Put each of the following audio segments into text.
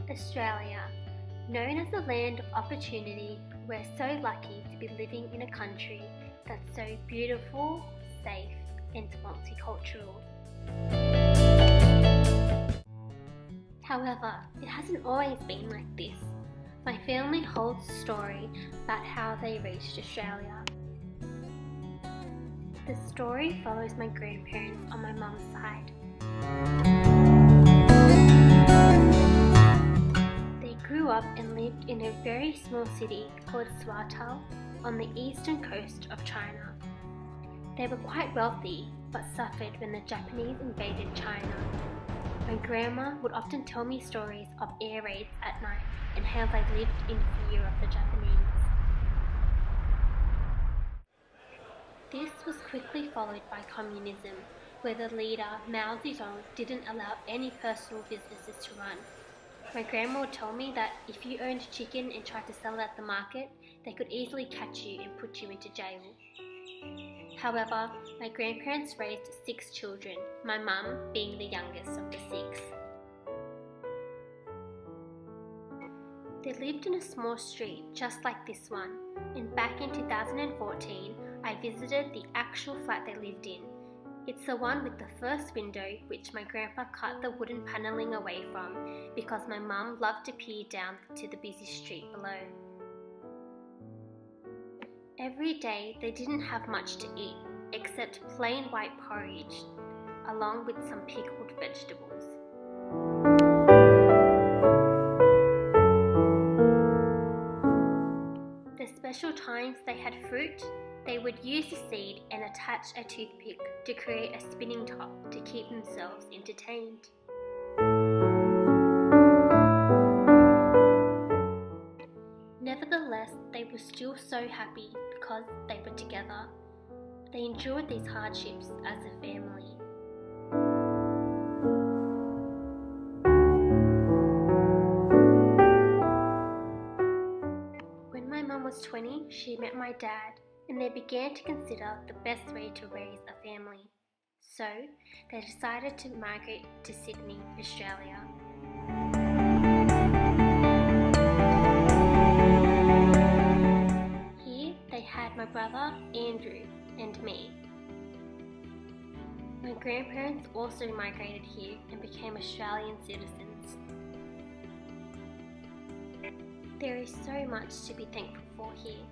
Australia, known as the land of opportunity, we're so lucky to be living in a country that's so beautiful, safe, and multicultural. However, it hasn't always been like this. My family holds a story about how they reached Australia. The story follows my grandparents on my mum's side. They grew up and lived in a very small city called Swatal on the eastern coast of China. They were quite wealthy but suffered when the Japanese invaded China. My grandma would often tell me stories of air raids at night and how they lived in fear of the Japanese. This was quickly followed by communism, where the leader Mao Zedong didn't allow any personal businesses to run. My grandma would tell me that if you owned chicken and tried to sell it at the market, they could easily catch you and put you into jail. However, my grandparents raised 6 children, my mum being the youngest of the 6. They lived in a small street just like this one, and back in 2014, I visited the actual flat they lived in. It's the one with the first window which my grandpa cut the wooden panelling away from because my mum loved to peer down to the busy street below. Every day they didn't have much to eat except plain white porridge along with some pickled vegetables. The special times they had fruit, they would use the seed and attach a toothpick to create a spinning top to keep themselves entertained. Nevertheless, they were still so happy because they were together. They endured these hardships as a family. When my mum was 20, she met my dad, and they began to consider the best way to raise a family. So, they decided to migrate to Sydney, Australia. Here, they had my brother, Andrew, and me. My grandparents also migrated here and became Australian citizens. There is so much to be thankful for here.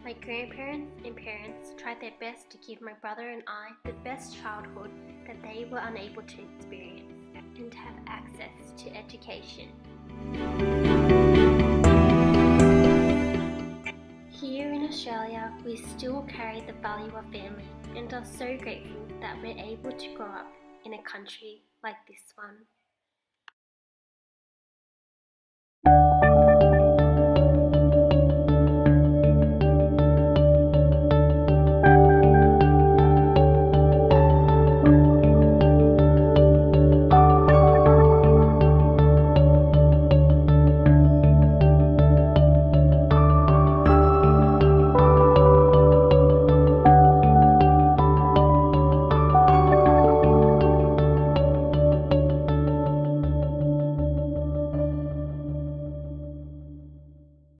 My grandparents and parents tried their best to give my brother and I the best childhood that they were unable to experience and to have access to education. Here in Australia, we still carry the value of family and are so grateful that we're able to grow up in a country like this one.